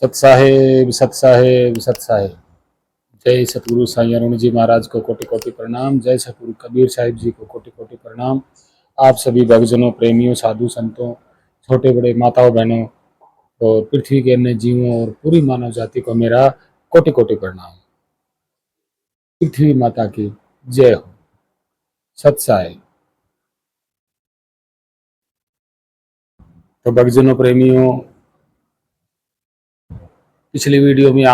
सत साहेब सत साहेब सत साहेब। जय सतगुरु साईं अरुण जी महाराज को कोटि कोटि प्रणाम। जय सतगुरु कबीर साहिब जी को कोटि कोटि प्रणाम। आप सभी भक्तजनों, प्रेमियों, साधु संतों, छोटे बड़े माताओं बहनों और पृथ्वी के अन्य जीवों और पूरी मानव जाति को मेरा कोटि कोटि प्रणाम। पृथ्वी माता की जय हो। सत साहेब। तो भक्तजनों, प्रेमियों, पिछली वीडियो में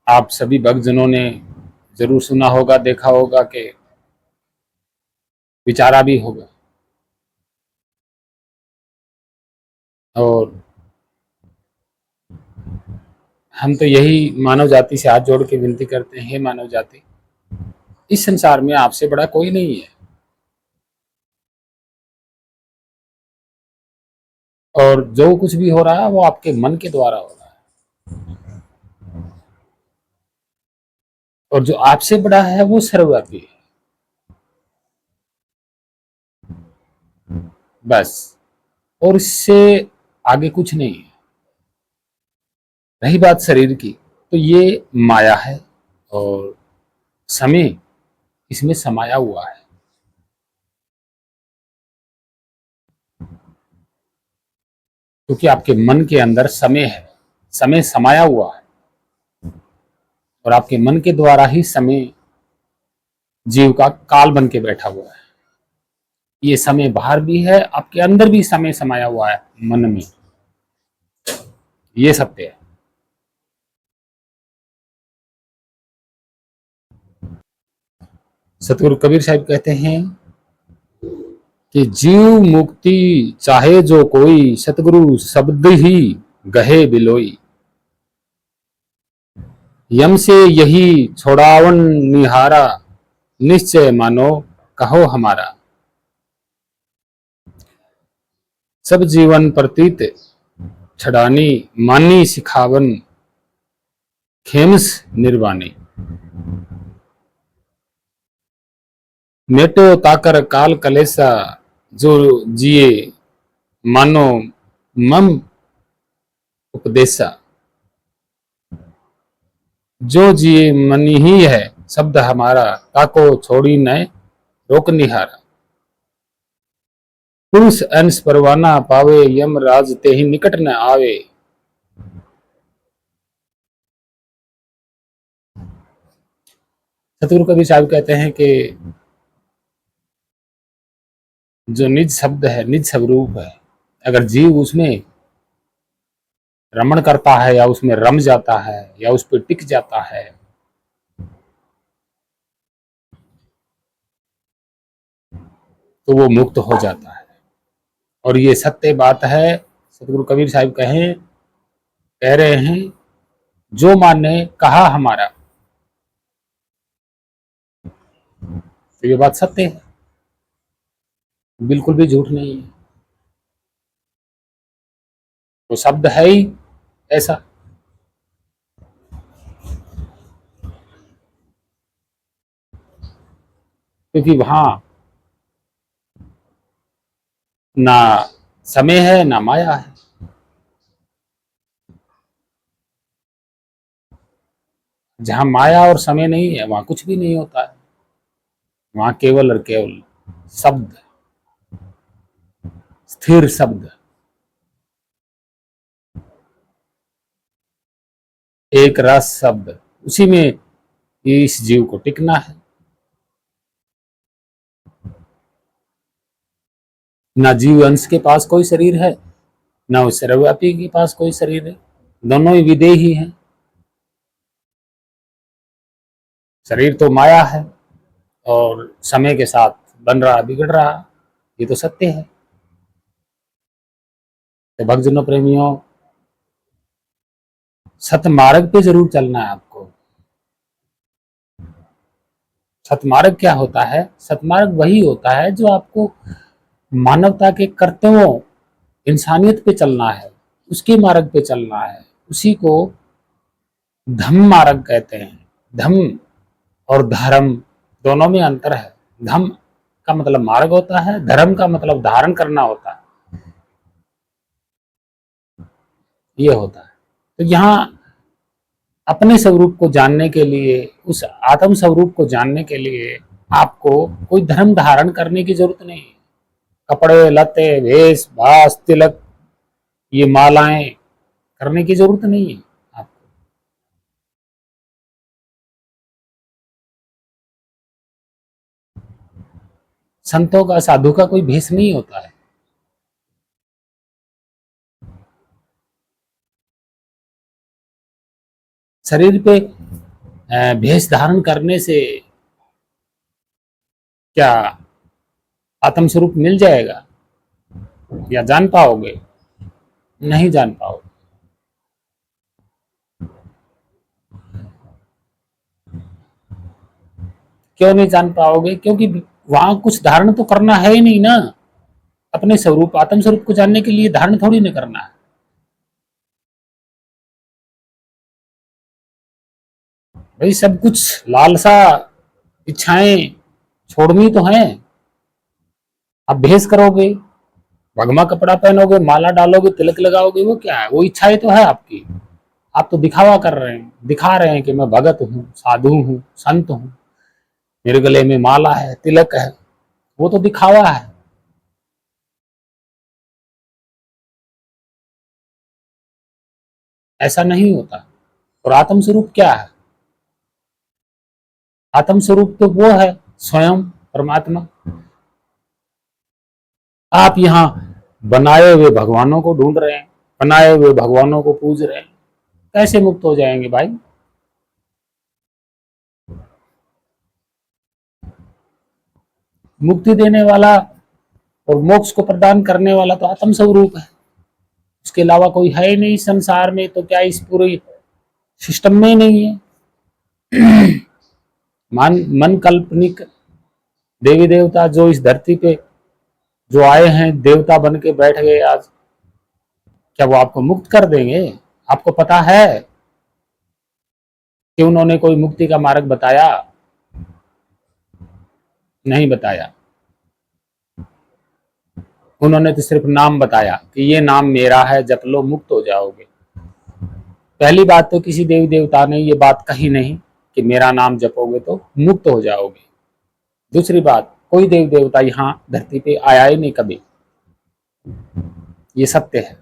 आप सभी भक्तजनों ने जरूर सुना होगा, देखा होगा कि विचारा भी होगा। और हम तो यही मानव जाति से हाथ जोड़ के विनती करते हैं, हे मानव जाति, इस संसार में आपसे बड़ा कोई नहीं है। और जो कुछ भी हो रहा है वो आपके मन के द्वारा हो रहा है। और जो आपसे बड़ा है वो सर्वव्यापी है। बस। और इससे आगे कुछ नहीं है। रही बात शरीर की, तो ये माया है और समय इसमें समाया हुआ है। क्योंकि आपके मन के अंदर समय है, समय समाया हुआ है। और आपके मन के द्वारा ही समय जीव का काल बन के बैठा हुआ है। ये समय बाहर भी है, आपके अंदर भी समय समाया हुआ है, मन में। ये सत्य है। सतगुरु कबीर साहब कहते हैं कि जीव मुक्ति चाहे जो कोई, सतगुरु शब्द ही गहे बिलोई। यम से यही छोड़ावन निहारा, निश्चय मानो कहो हमारा। सब जीवन प्रतीत छड़ानी, मानी सिखावन खेमस निर्वाणी। मेटो ताकर काल कलेसा, जो जिए मानो मम उपदेशा। जो जिए मन ही है शब्द हमारा, ताको छोड़ी न रोक निहारा। पुरुष अंश परवाना पावे, यम राज ते ही निकट न आवे। सतगुरु कबीर साहब कहते हैं कि जो निज शब्द है, निज स्वरूप है, अगर जीव उसमें रमण करता है या उसमें रम जाता है या उस पर टिक जाता है, तो वो मुक्त हो जाता है। और ये सत्य बात है। सतगुरु कबीर साहब कह रहे हैं, जो माने कहा हमारा, तो ये बात सत्य है, बिल्कुल भी झूठ नहीं है। वो शब्द है ही ऐसा। क्योंकि वहां ना समय है ना माया है। जहां माया और समय नहीं है वहां कुछ भी नहीं होता है। वहां केवल और केवल शब्द, स्थिर शब्द, एक रस शब्द, उसी में इस जीव को टिकना है। ना जीव अंश के पास कोई शरीर है, ना उस सर्वव्यापी के पास कोई शरीर है। दोनों ही विदेही ही हैं। शरीर तो माया है और समय के साथ बन रहा बिगड़ रहा, ये तो सत्य है। तो भक्तजनों, प्रेमियों, सतमार्ग पे जरूर चलना है आपको। सतमार्ग क्या होता है? सतमार्ग वही होता है जो आपको मानवता के कर्तव्यों, इंसानियत पे चलना है, उसके मार्ग पे चलना है। उसी को धम्म मार्ग कहते हैं। धम्म और धर्म दोनों में अंतर है। धम्म का मतलब मार्ग होता है, धर्म का मतलब धारण करना होता है। ये होता है। तो यहाँ अपने स्वरूप को जानने के लिए, उस आत्म स्वरूप को जानने के लिए आपको कोई धर्म धारण करने की जरूरत नहीं है। कपड़े लत्ते वेश भास तिलक ये मालाएं करने की जरूरत नहीं है आपको। संतों का साधु का कोई भेष नहीं होता है। शरीर पे भेष धारण करने से क्या आत्म स्वरूप मिल जाएगा या जान पाओगे? नहीं जान पाओगे। क्यों नहीं जान पाओगे? क्योंकि वहां कुछ धारण तो करना है ही नहीं ना। अपने स्वरूप आत्म स्वरूप को जानने के लिए धारण थोड़ी नहीं करना है। भाई सब कुछ लालसा इच्छाएं छोड़नी तो है। आप भेष करोगे, भगवा कपड़ा पहनोगे, माला डालोगे, तिलक लगाओगे, वो क्या है? वो इच्छाएं तो है आपकी। आप तो दिखावा कर रहे हैं, दिखा रहे हैं कि मैं भगत हूँ, साधु हूँ, संत हूँ, मेरे गले में माला है, तिलक है। वो तो दिखावा है। ऐसा नहीं होता। और आत्म स्वरूप क्या है? आत्म स्वरूप तो वो है स्वयं परमात्मा। आप यहाँ बनाए हुए भगवानों को ढूंढ रहे हैं, बनाए हुए भगवानों को पूज रहे हैं। कैसे मुक्त हो जाएंगे भाई? मुक्ति देने वाला और मोक्ष को प्रदान करने वाला तो आत्म स्वरूप है। उसके अलावा कोई है ही नहीं संसार में। तो क्या इस पूरे सिस्टम में ही नहीं है? मन काल्पनिक देवी देवता जो इस धरती पे जो आए हैं, देवता बन के बैठ गए आज, क्या वो आपको मुक्त कर देंगे? आपको पता है कि उन्होंने कोई मुक्ति का मार्ग बताया? नहीं बताया। उन्होंने तो सिर्फ नाम बताया कि ये नाम मेरा है, जप लो मुक्त हो जाओगे। पहली बात तो किसी देवी देवता ने ये बात कही नहीं कि मेरा नाम जपोगे तो मुक्त हो जाओगे। दूसरी बात, कोई देवी देवता यहाँ धरती पे आया ही नहीं कभी। ये सत्य है।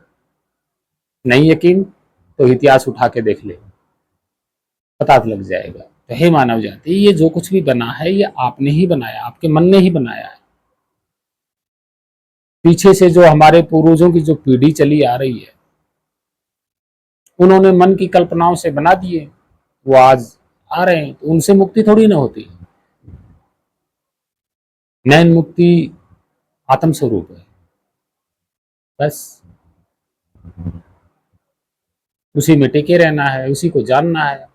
नहीं यकीन तो इतिहास उठा के देख ले, पता लग जाएगा। तो हे मानव जाति, ये जो कुछ भी बना है ये आपने ही बनाया, आपके मन ने ही बनाया है। पीछे से जो हमारे पूर्वजों की जो पीढ़ी चली आ रही है, उन्होंने मन की कल्पनाओं से बना दिए, वो आज आ रहे हैं। तो उनसे मुक्ति थोड़ी ना होती। नैन मुक्ति आत्म स्वरूप है, बस उसी में टिके रहना है, उसी को जानना है।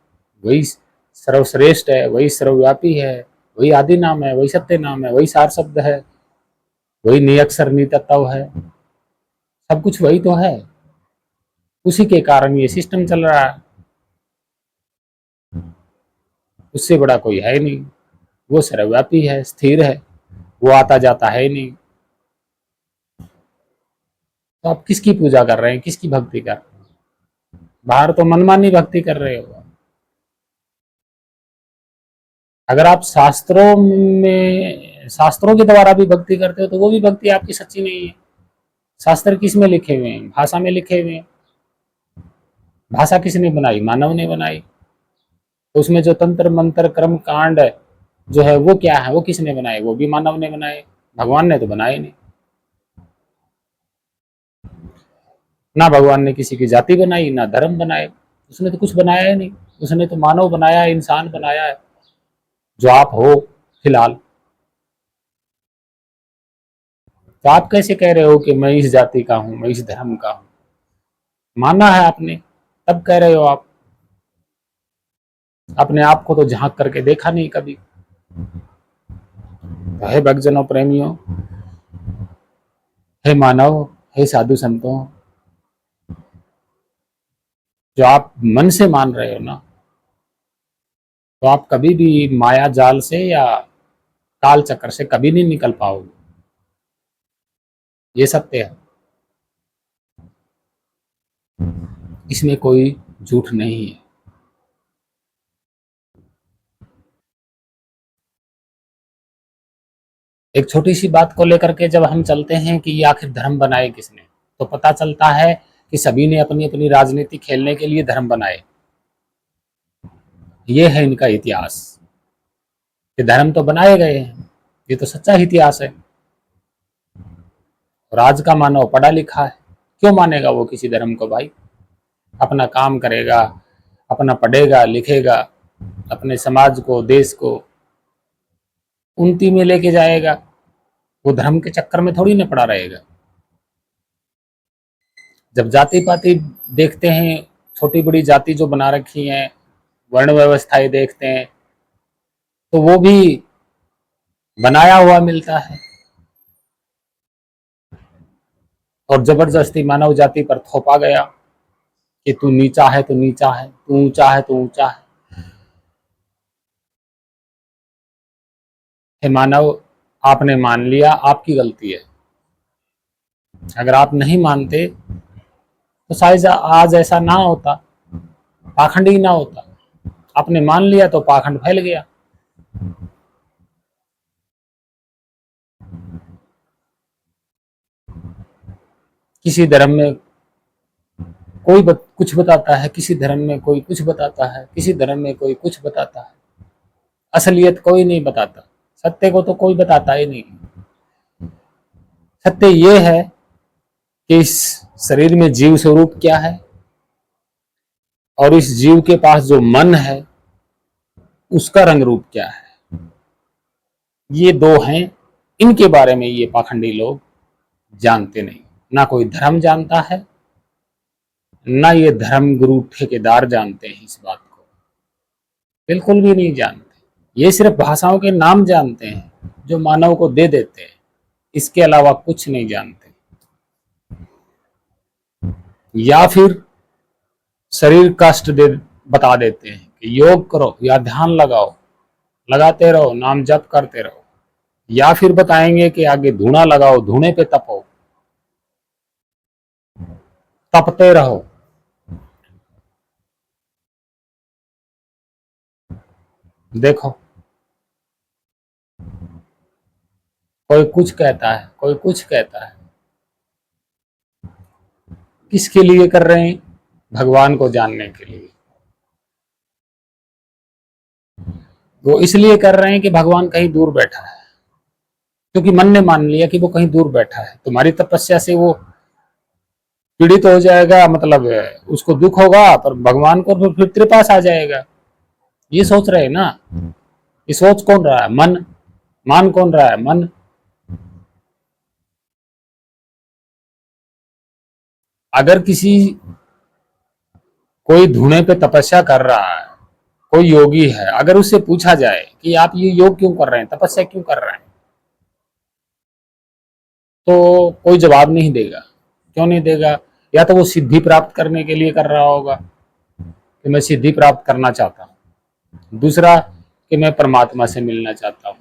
वही सर्वश्रेष्ठ है, वही सर्वव्यापी है, वही आदि नाम है, वही सत्य नाम है, वही सार शब्द है, वही निरक्षर नितत्व है। सब कुछ वही तो है। उसी के कारण ये सिस्टम चल रहा है। उससे बड़ा कोई है नहीं। वो सर्वव्यापी है, स्थिर है, वो आता जाता है नहीं। तो आप किसकी पूजा कर रहे हैं, किसकी भक्ति कर रहे हैं? बाहर तो मनमानी भक्ति कर रहे हो। अगर आप शास्त्रों के द्वारा भी भक्ति करते हो तो वो भी भक्ति आपकी सच्ची नहीं है। शास्त्र किस में लिखे हुए हैं? भाषा में लिखे हुए हैं। भाषा किसने बनाई? मानव ने बनाई। तो उसमें जो तंत्र मंत्र कर्म कांड जो है वो क्या है? वो किसने बनाए? वो भी मानव ने बनाए। भगवान ने तो बनाए नहीं। ना भगवान ने किसी की जाति बनाई, ना धर्म बनाए। उसने तो कुछ बनाया ही नहीं। उसने तो मानव बनाया है, इंसान बनाया है, जो आप हो फिलहाल। तो आप कैसे कह रहे हो कि मैं इस जाति का हूं, मैं इस धर्म का हूं? माना है आपने, तब कह रहे हो आप। अपने आप को तो झांक करके देखा नहीं कभी। तो हे भक्तजनों, प्रेमियों, हे मानव, हे साधु संतों, जो आप मन से मान रहे हो ना, तो आप कभी भी माया जाल से या काल चक्र से कभी नहीं निकल पाओगे। ये सत्य है। इसमें कोई झूठ नहीं है। एक छोटी सी बात को लेकर के जब हम चलते हैं कि ये आखिर धर्म बनाए किसने, तो पता चलता है कि सभी ने अपनी अपनी राजनीति खेलने के लिए धर्म बनाए। ये है इनका इतिहास कि धर्म तो बनाए गए हैं, ये तो सच्चा इतिहास है। और आज का मानव पढ़ा लिखा है, क्यों मानेगा वो किसी धर्म को भाई? अपना काम करेगा, अपना पढ़ेगा लिखेगा, अपने समाज को देश को उन्नति में लेके जाएगा। वो धर्म के चक्कर में थोड़ी ना पड़ा रहेगा। जब जाति पाति देखते हैं, छोटी बड़ी जाति जो बना रखी है, वर्ण व्यवस्थाएं देखते हैं, तो वो भी बनाया हुआ मिलता है और जबरदस्ती मानव जाति पर थोपा गया कि तू नीचा है तो नीचा है, तू ऊंचा है तो ऊंचा है। हे मानव, आपने मान लिया, आपकी गलती है। अगर आप नहीं मानते तो शायद आज ऐसा ना होता, पाखंड ही ना होता। आपने मान लिया तो पाखंड फैल गया। किसी धर्म में कोई कुछ बताता है, किसी धर्म में कोई कुछ बताता है, किसी धर्म में कोई कुछ बताता है। असलियत कोई नहीं बताता, सत्य को तो कोई बताता ही नहीं। सत्य ये है कि इस शरीर में जीव स्वरूप क्या है और इस जीव के पास जो मन है उसका रंग रूप क्या है। ये दो हैं, इनके बारे में ये पाखंडी लोग जानते नहीं। ना कोई धर्म जानता है, ना ये धर्म गुरु ठेकेदार जानते हैं इस बात को, बिल्कुल भी नहीं जानते। ये सिर्फ भाषाओं के नाम जानते हैं जो मानव को दे देते हैं, इसके अलावा कुछ नहीं जानते। या फिर शरीर कष्ट दे बता देते हैं कि योग करो या ध्यान लगाओ, लगाते रहो, नाम जप करते रहो। या फिर बताएंगे कि आगे धूना लगाओ, धूने पे तपो, तपते रहो। देखो, कोई कुछ कहता है, कोई कुछ कहता है। किसके लिए कर रहे हैं? भगवान को जानने के लिए। वो इसलिए कर रहे हैं कि भगवान कहीं दूर बैठा है, क्योंकि मन ने मान लिया कि वो कहीं दूर बैठा है। तुम्हारी तपस्या से वो पीड़ित हो जाएगा, मतलब उसको दुख होगा, पर भगवान को फिर तेरे पास आ जाएगा। ये सोच रहे हैं ना। ये सोच कौन रहा है? मन। मान कौन रहा है? मन। अगर किसी कोई धूने पे तपस्या कर रहा है, कोई योगी है, अगर उससे पूछा जाए कि आप ये योग क्यों कर रहे हैं, तपस्या क्यों कर रहे हैं, तो कोई जवाब नहीं देगा। क्यों नहीं देगा? या तो वो सिद्धि प्राप्त करने के लिए कर रहा होगा कि मैं सिद्धि प्राप्त करना चाहता हूँ, दूसरा कि मैं परमात्मा से मिलना चाहता हूँ,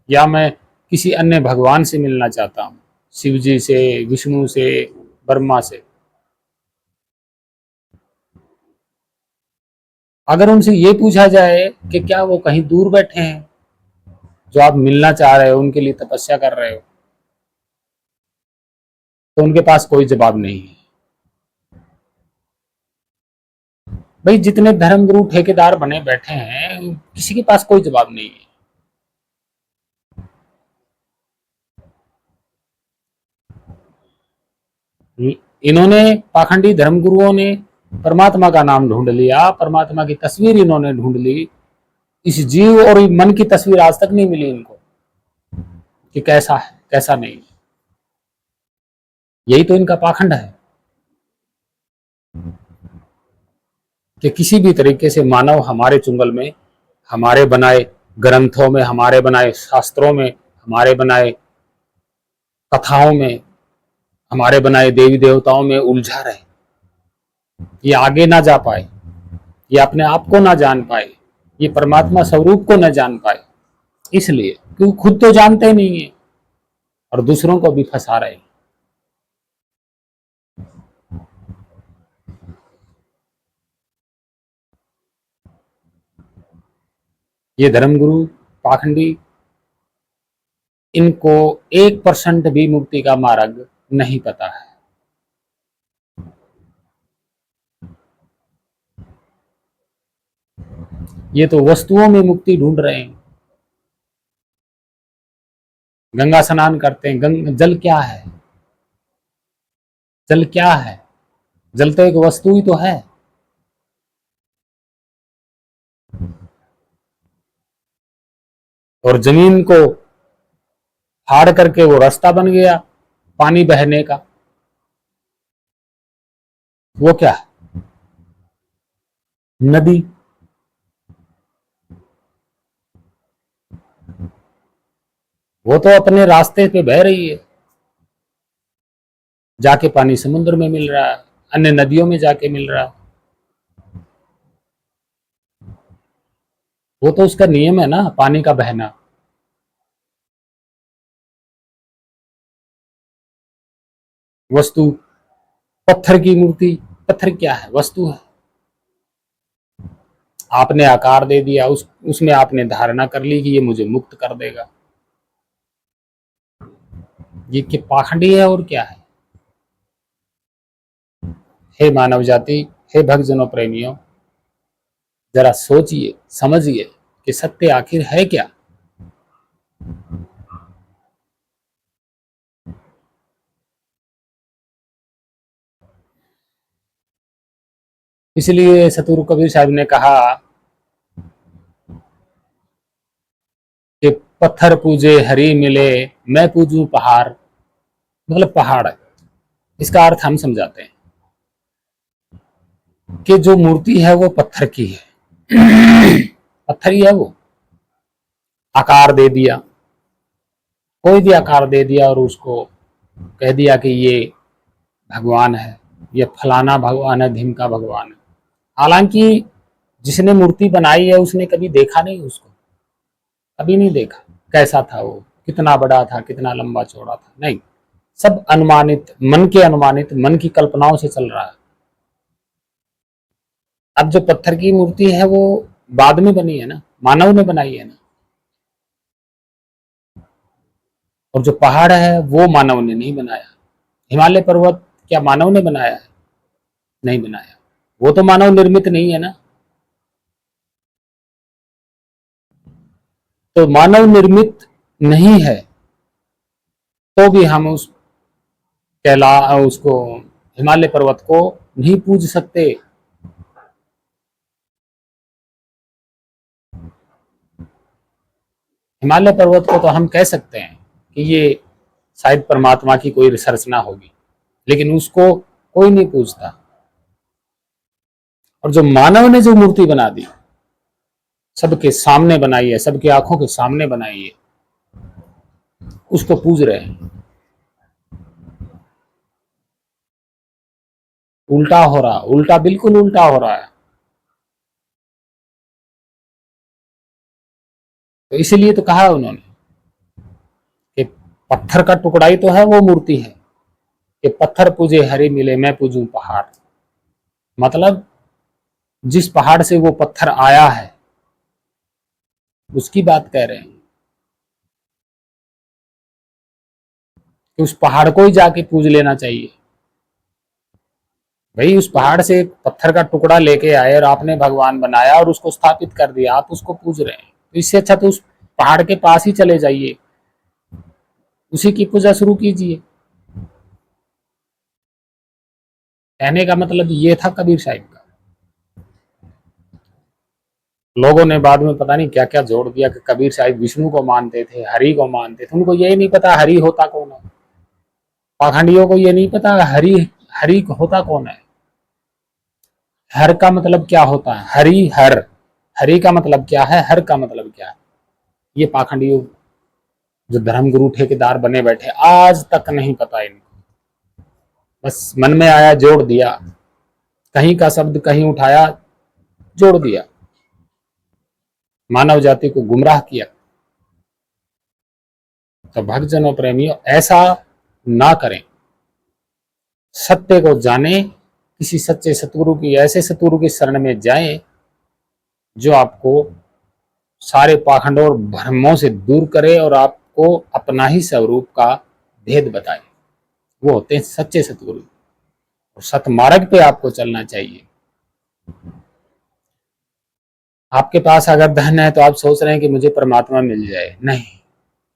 या मैं किसी अन्य भगवान से मिलना चाहता हूँ, शिव जी से, विष्णु से, ब्रह्मा से। अगर उनसे ये पूछा जाए कि क्या वो कहीं दूर बैठे हैं जो आप मिलना चाह रहे हो, उनके लिए तपस्या कर रहे हो, तो उनके पास कोई जवाब नहीं है। भाई, जितने धर्म गुरु ठेकेदार बने बैठे हैं, किसी के पास कोई जवाब नहीं है। इन्होंने, पाखंडी धर्मगुरुओं ने परमात्मा का नाम ढूंढ लिया, परमात्मा की तस्वीर इन्होंने ढूंढ ली। इस जीव और मन की तस्वीर आज तक नहीं मिली इनको कि कैसा है कैसा नहीं। यही तो इनका पाखंड है कि किसी भी तरीके से मानव हमारे चुंगल में, हमारे बनाए ग्रंथों में, हमारे बनाए शास्त्रों में, हमारे बनाए कथाओं में, हमारे बनाए देवी देवताओं में उलझा रहे। ये आगे ना जा पाए, ये अपने आप को ना जान पाए, ये परमात्मा स्वरूप को न जान पाए। इसलिए क्योंकि खुद तो जानते नहीं है और दूसरों को भी फंसा रहे हैं। ये धर्मगुरु पाखंडी, इनको 1% भी मुक्ति का मार्ग नहीं पता है। ये तो वस्तुओं में मुक्ति ढूंढ रहे हैं। गंगा स्नान करते हैं, जल क्या है? जल क्या है? जल तो एक वस्तु ही तो है। और जमीन को फाड़ करके वो रास्ता बन गया पानी बहने का, वो क्या है? नदी। वो तो अपने रास्ते पे बह रही है, जाके पानी समुद्र में मिल रहा है, अन्य नदियों में जाके मिल रहा है। वो तो उसका नियम है ना, पानी का बहना। वस्तु, पत्थर की मूर्ति, पत्थर क्या है? वस्तु है। आपने आकार दे दिया, उसमें आपने धारणा कर ली कि ये मुझे मुक्त कर देगा। ये कि पाखंडी है और क्या है? हे मानव जाति, हे भक्तजनों प्रेमियों, जरा सोचिए, समझिए कि सत्य आखिर है क्या। इसलिए सतगुरु कबीर साहब ने कहा कि पत्थर पूजे हरि मिले, मैं पूजूं पहाड़। मतलब पहाड़ है, इसका अर्थ हम समझाते हैं कि जो मूर्ति है वो पत्थर की है। पत्थर ही है वो। आकार दे दिया, कोई भी आकार दे दिया और उसको कह दिया कि ये भगवान है, ये फलाना भगवान है, ढिमका भगवान है। हालांकि जिसने मूर्ति बनाई है उसने कभी देखा नहीं उसको, कभी नहीं देखा कैसा था वो, कितना बड़ा था, कितना लंबा चौड़ा था, नहीं। सब अनुमानित, मन के अनुमानित, मन की कल्पनाओं से चल रहा है। अब जो पत्थर की मूर्ति है वो बाद में बनी है ना, मानव ने बनाई है ना। और जो पहाड़ है वो मानव ने नहीं बनाया। हिमालय पर्वत क्या मानव ने बनाया है? नहीं बनाया। वो तो मानव निर्मित नहीं है ना। तो मानव निर्मित नहीं है तो भी हम उस कैला उसको हिमालय पर्वत को नहीं पूज सकते। हिमालय पर्वत को तो हम कह सकते हैं कि ये शायद परमात्मा की कोई संरचना होगी, लेकिन उसको कोई नहीं पूछता। और जो मानव ने जो मूर्ति बना दी, सबके सामने बनाई है, सबकी आंखों के सामने बनाई है, उसको पूज रहे हैं। उल्टा हो रहा, उल्टा, बिल्कुल उल्टा हो रहा है। तो इसीलिए तो कहा उन्होंने कि पत्थर का टुकड़ा ही तो है वो मूर्ति है, कि पत्थर पूजे हरि मिले, मैं पूजूं पहाड़। मतलब जिस पहाड़ से वो पत्थर आया है उसकी बात कह रहे हैं कि उस पहाड़ को ही जाके पूज लेना चाहिए। भाई उस पहाड़ से एक पत्थर का टुकड़ा लेके आए और आपने भगवान बनाया और उसको स्थापित कर दिया, आप उसको पूज रहे हैं। तो इससे अच्छा तो उस पहाड़ के पास ही चले जाइए, उसी की पूजा शुरू कीजिए। कहने का मतलब ये था कबीर साहिब का। लोगों ने बाद में पता नहीं क्या क्या जोड़ दिया कि कबीर साहिब विष्णु को मानते थे, हरि को मानते थे। उनको यही नहीं पता हरि होता कौन है। पाखंडियों को ये नहीं पता हरि, हरि होता कौन है। हर का मतलब क्या होता है? हरि, हर, हरि का मतलब क्या है, हर का मतलब क्या है, ये पाखंडियों जो धर्मगुरु ठेकेदार बने बैठे आज तक नहीं पता इनको। बस मन में आया जोड़ दिया, कहीं का शब्द कहीं उठाया, जोड़ दिया, मानव जाति को गुमराह किया। तो भक्तजनों प्रेमियों ऐसा ना करें, सत्य को जाने, किसी सच्चे सतगुरु की, ऐसे सतगुरु की शरण में जाएं जो आपको सारे पाखंडों और भ्रमों से दूर करे और आपको अपना ही स्वरूप का भेद बताए। वो होते हैं सच्चे सतगुरु। और सतमार्ग पे आपको चलना चाहिए। आपके पास अगर धन है तो आप सोच रहे हैं कि मुझे परमात्मा मिल जाए, नहीं,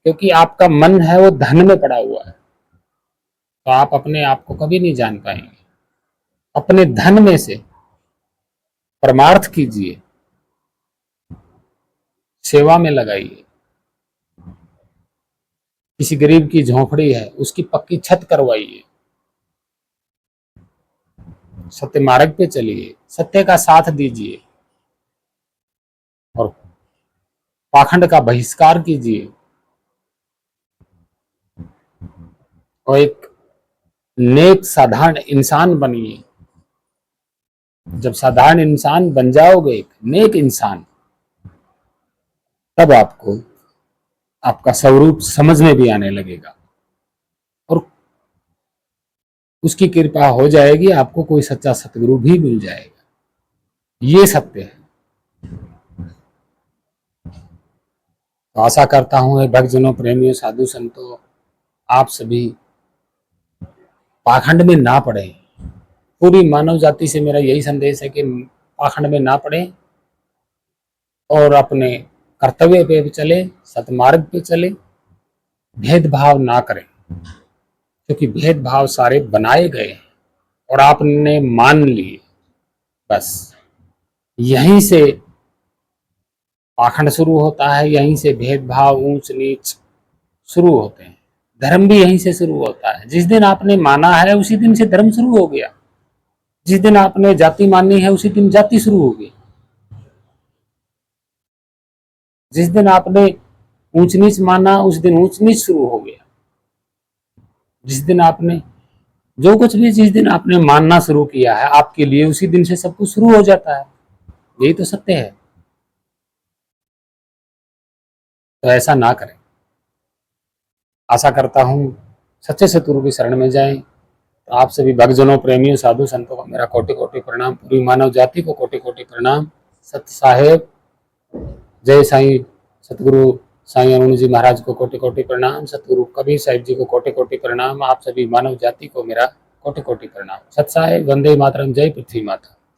क्योंकि आपका मन है वो धन में पड़ा हुआ है, तो आप अपने आप को कभी नहीं जान पाएंगे। अपने धन में से परमार्थ कीजिए, सेवा में लगाइए। किसी गरीब की झोंपड़ी है, उसकी पक्की छत करवाइए। सत्य मार्ग पे चलिए, सत्य का साथ दीजिए और पाखंड का बहिष्कार कीजिए और एक नेक साधारण इंसान बनिए। जब साधारण इंसान बन जाओगे, एक नेक इंसान, तब आपको आपका स्वरूप समझ में भी आने लगेगा और उसकी कृपा हो जाएगी, आपको कोई सच्चा सतगुरु भी मिल जाएगा। ये सत्य है। तो आशा करता हूं भक्तजनों, प्रेमियों, साधु संतों, आप सभी पाखंड में ना पड़े। पूरी मानव जाति से मेरा यही संदेश है कि पाखंड में ना पड़े और अपने कर्तव्य पे चले, सतमार्ग पे चले, भेदभाव ना करें, क्योंकि भेदभाव सारे बनाए गए और आपने मान लिए। बस यहीं से पाखंड शुरू होता है, यहीं से भेदभाव, ऊंच नीच शुरू होते हैं। धर्म भी यहीं से शुरू होता है। जिस दिन आपने माना है उसी दिन से धर्म शुरू हो गया। जिस दिन आपने जाति मानी है उसी दिन जाति शुरू हो गई। जिस दिन आपने ऊंच नीच माना उस दिन ऊंच नीच शुरू हो गया। जिस दिन आपने जो कुछ भी जिस दिन आपने मानना शुरू किया है आपके लिए, उसी दिन से सब कुछ शुरू हो जाता है। यही तो सत्य है। तो ऐसा ना करें। आशा करता हूं सच्चे सतगुरु की शरण में जाएं। तो आप सभी भक्तजनों, प्रेमियों, साधु संतों को मेरा कोटि कोटि प्रणाम। पूरी मानव जाति को कोटि कोटि प्रणाम। सत्य साहेब, जय साईं। सतगुरु साईं अरुण जी महाराज को कोटि कोटि प्रणाम। सतगुरु कबीर साहिब जी को कोटि कोटि प्रणाम। आप सभी मानव जाति को मेरा कोटि कोटि प्रणाम। सत साहेब, वंदे मातरम, जय पृथ्वी माता।